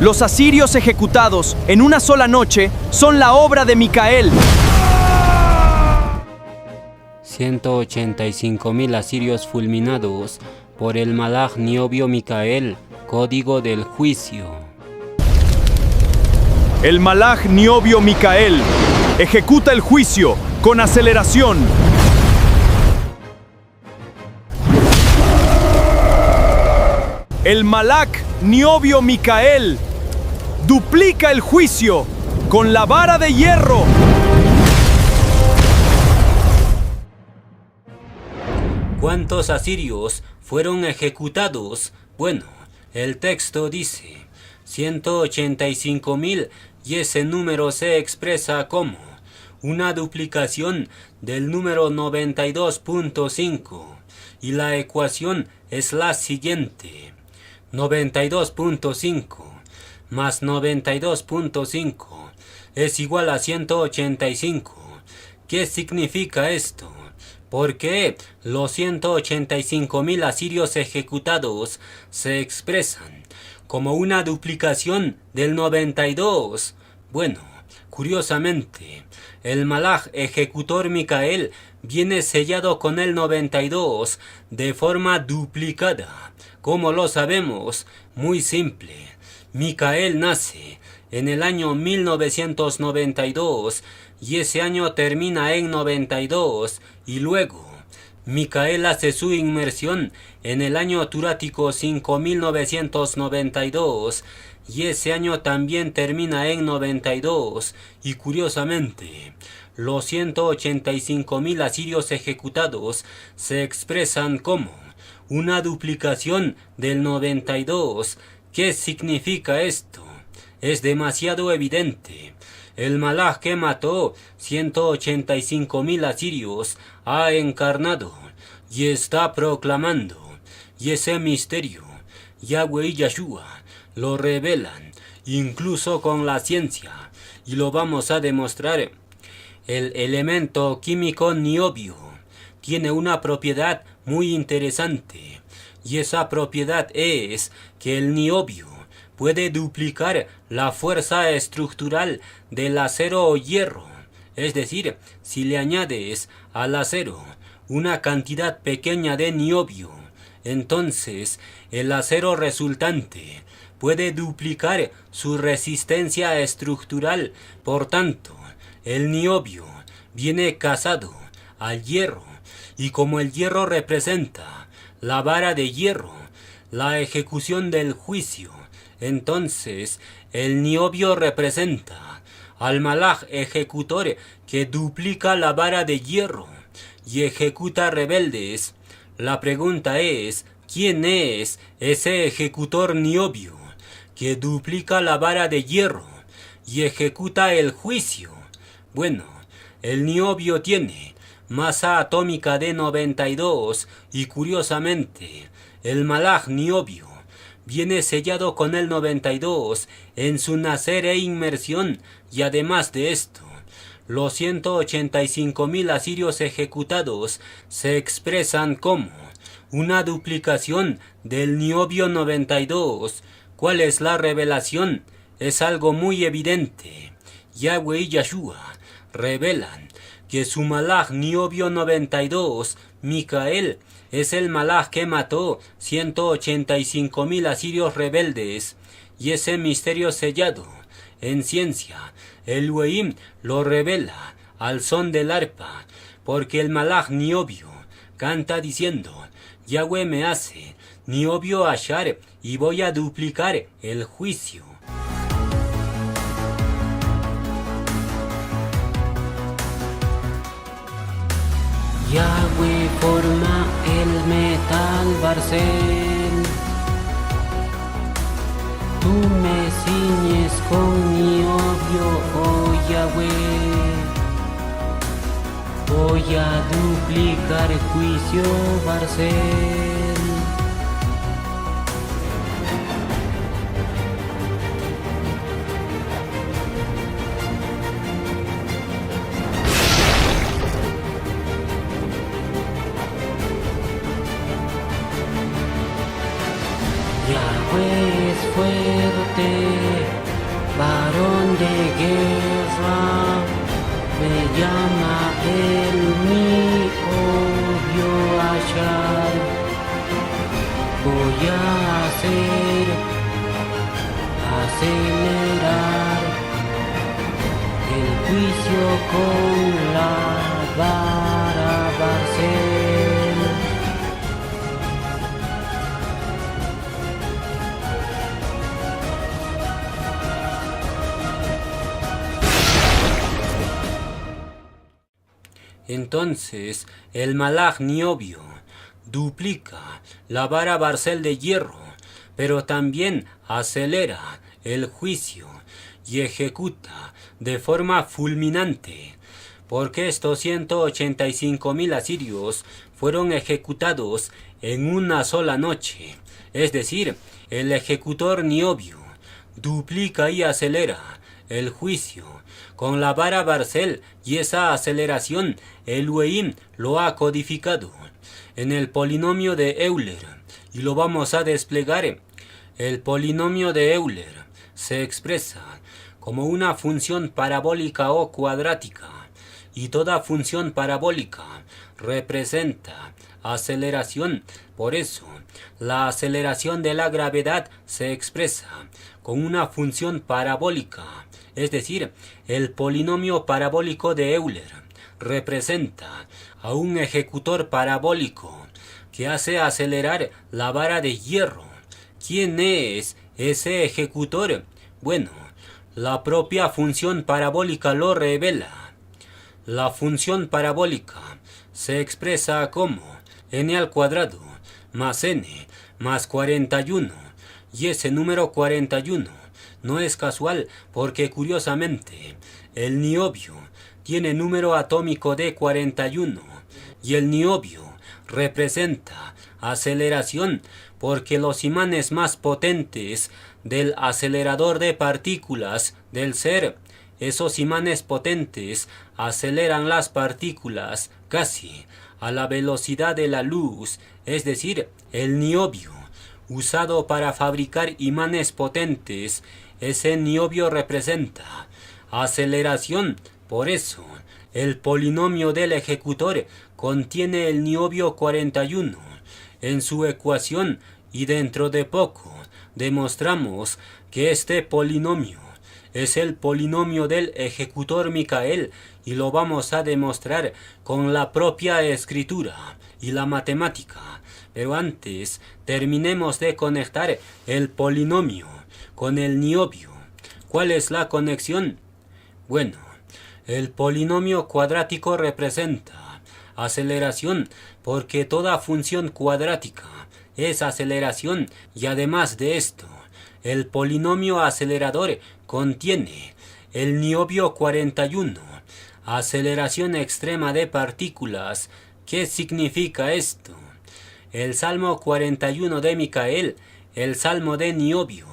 Los asirios ejecutados en una sola noche son la obra de Micael. 185.000 asirios fulminados por el Malaj Niobio Micael, código del juicio. El Malaj Niobio Micael ejecuta el juicio con aceleración. El Malaj Niobio Micael duplica el juicio con la vara de hierro. ¿Cuántos asirios fueron ejecutados? Bueno, el texto dice 185.000 y ese número se expresa como una duplicación del número 92.5 y la ecuación es la siguiente: 92.5 más 92.5 es igual a 185. ¿Qué significa esto? ¿Por qué los 185.000 asirios ejecutados se expresan como una duplicación del 92? Bueno, curiosamente, el Malaj ejecutor Micael viene sellado con el 92 de forma duplicada. ¿Cómo lo sabemos? Muy simple. Micael nace en el año 1992 y ese año termina en 92 y luego Micael hace su inmersión en el año turático 5992 y ese año también termina en 92 y curiosamente los 185.000 asirios ejecutados se expresan como una duplicación del 92. ¿Qué significa esto? Es demasiado evidente. El Malaj que mató 185.000 asirios ha encarnado y está proclamando, y ese misterio Yahweh y Yeshua lo revelan incluso con la ciencia, y lo vamos a demostrar. El elemento químico niobio tiene una propiedad muy interesante, y esa propiedad es que el niobio puede duplicar la fuerza estructural del acero o hierro. Es decir, si le añades al acero una cantidad pequeña de niobio, entonces el acero resultante puede duplicar su resistencia estructural. Por tanto, el niobio viene casado al hierro, y como el hierro representa la vara de hierro, la ejecución del juicio, entonces el niobio representa al Malaj ejecutor que duplica la vara de hierro y ejecuta rebeldes. La pregunta es, ¿quién es ese ejecutor niobio que duplica la vara de hierro y ejecuta el juicio? Bueno, el niobio tiene masa atómica de 92 y curiosamente el Malaj niobio viene sellado con el 92 en su nacer e inmersión, y además de esto, los 185.000 asirios ejecutados se expresan como una duplicación del niobio 92. ¿Cuál es la revelación? Es algo muy evidente. Yahweh y Yeshua revelan que su Malaj niobio 92, Micael, es el Malaj que mató 185.000 asirios rebeldes, y ese misterio sellado en ciencia, el Weim lo revela al son del arpa, porque el Malaj niobio canta diciendo: Yahweh me hace niobio Ashar y voy a duplicar el juicio. Yahweh forma el metal Barcel, tú me ciñes con niobio, oh Yahweh. Voy a duplicar juicio Barcel. Yahweh es fuerte. varón de guerra, me llama el mi obvio Ashal. Voy a acelerar el juicio con la vara Barcel. Entonces el Malaj Niobio duplica la vara Barcel de hierro, pero también acelera el juicio y ejecuta de forma fulminante, porque estos 185.000 asirios fueron ejecutados en una sola noche. Es decir, el ejecutor Niobio duplica y acelera el juicio con la vara Barcel, y esa aceleración el Ueim lo ha codificado en el polinomio de Euler, y lo vamos a desplegar. El polinomio de Euler se expresa como una función parabólica o cuadrática, y toda función parabólica representa aceleración. Por eso, la aceleración de la gravedad se expresa con una función parabólica, es decir, el polinomio parabólico de Euler representa a un ejecutor parabólico que hace acelerar la vara de hierro. ¿Quién es ese ejecutor? Bueno, la propia función parabólica lo revela. La función parabólica se expresa como n al cuadrado más n más 41, y ese número 41 no es casual, porque curiosamente el niobio tiene número atómico de 41, y el niobio representa aceleración, porque los imanes más potentes del acelerador de partículas del ser, esos imanes potentes aceleran las partículas casi a la velocidad de la luz, es decir, el niobio usado para fabricar imanes potentes, ese niobio representa aceleración. Por eso, el polinomio del ejecutor contiene el niobio 41 en su ecuación, y dentro de poco demostramos que este polinomio es el polinomio del ejecutor Micael, y lo vamos a demostrar con la propia escritura y la matemática. Pero antes, terminemos de conectar el polinomio con el niobio. ¿Cuál es la conexión? Bueno, el polinomio cuadrático representa aceleración, porque toda función cuadrática es aceleración, y además de esto, el polinomio acelerador contiene el niobio 41, aceleración extrema de partículas. ¿Qué significa esto? El Salmo 41 de Micael, el Salmo de niobio,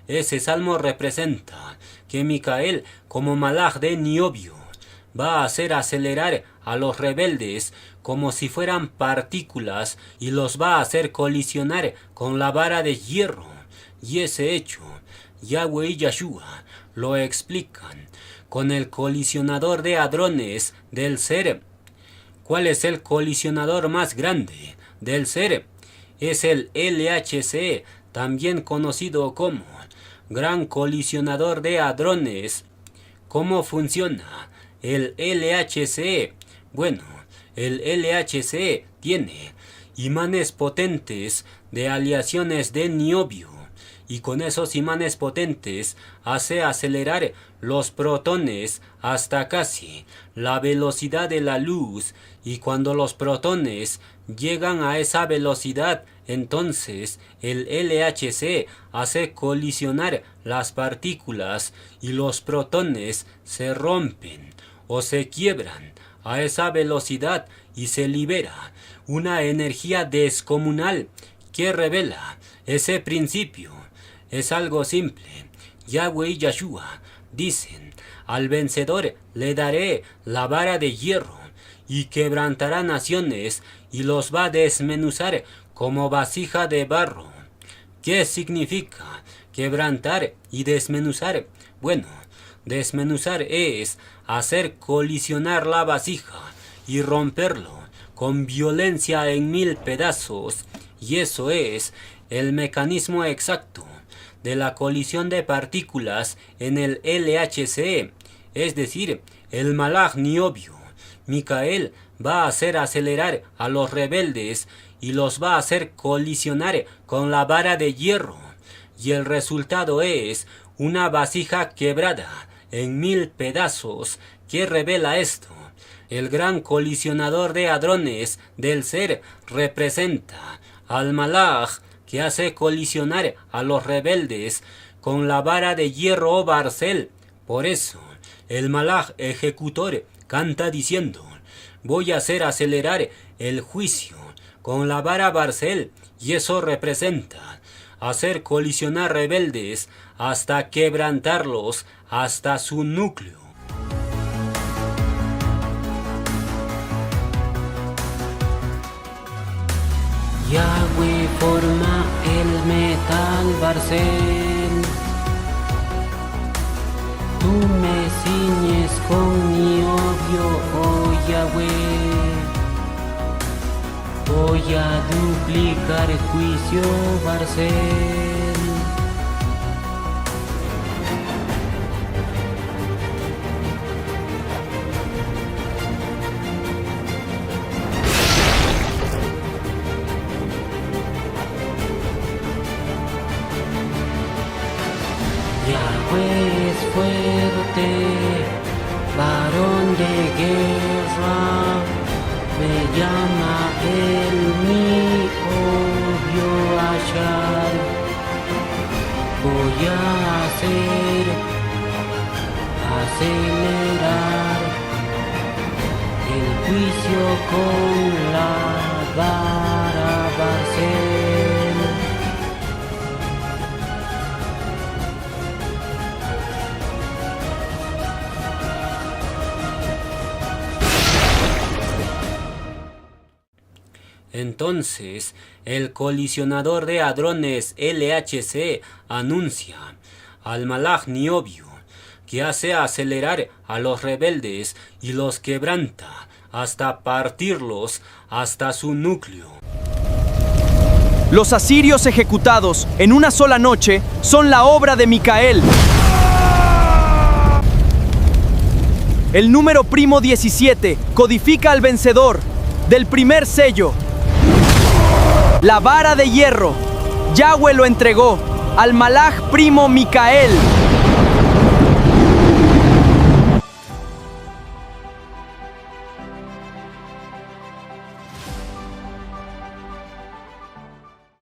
ese salmo representa que Micael, como Malaj de niobio, va a hacer acelerar a los rebeldes como si fueran partículas, y los va a hacer colisionar con la vara de hierro. Y ese hecho, Yahweh y Yahshua lo explican con el colisionador de hadrones del ser. ¿Cuál es el colisionador más grande del ser? Es el LHC, también conocido como Gran Colisionador de Hadrones. ¿Cómo funciona el LHC? Bueno, el LHC tiene imanes potentes de aleaciones de niobio, y con esos imanes potentes hace acelerar los protones hasta casi la velocidad de la luz, y cuando los protones llegan a esa velocidad, entonces el LHC hace colisionar las partículas, y los protones se rompen o se quiebran a esa velocidad, y se libera una energía descomunal que revela ese principio. Es algo simple. Yahweh y Yahshua dicen: al vencedor le daré la vara de hierro, y quebrantará naciones, y los va a desmenuzar como vasija de barro. ¿Qué significa quebrantar y desmenuzar. Bueno, desmenuzar es hacer colisionar la vasija y romperlo con violencia en 1000 pedazos. Y eso es el mecanismo exacto de la colisión de partículas en el LHC, es decir, el Malach niobio. Micael va a hacer acelerar a los rebeldes y los va a hacer colisionar con la vara de hierro. Y el resultado es una vasija quebrada en 1000 pedazos. ¿Qué revela esto? El gran colisionador de hadrones del ser representa al Malach que hace colisionar a los rebeldes con la vara de hierro o barcel. Por eso, el Malach ejecutor canta diciendo: voy a hacer acelerar el juicio con la vara barcel, y eso representa hacer colisionar rebeldes hasta quebrantarlos hasta su núcleo. Yahweh forma el metal barcel, tú me ciñes con niobio, oh Yahweh. Voy a duplicar el juicio barcel. Yahweh es fuerte, varón de guerra, me llama el mi obvio achar. Voy a acelerar el juicio con la vara barcel. Entonces, el colisionador de hadrones LHC anuncia al Malach niobio que hace acelerar a los rebeldes y los quebranta hasta partirlos hasta su núcleo. Los asirios ejecutados en una sola noche son la obra de Micael. El número primo 17 codifica al vencedor del primer sello. La vara de hierro, Yahweh lo entregó al Malach primo Micael.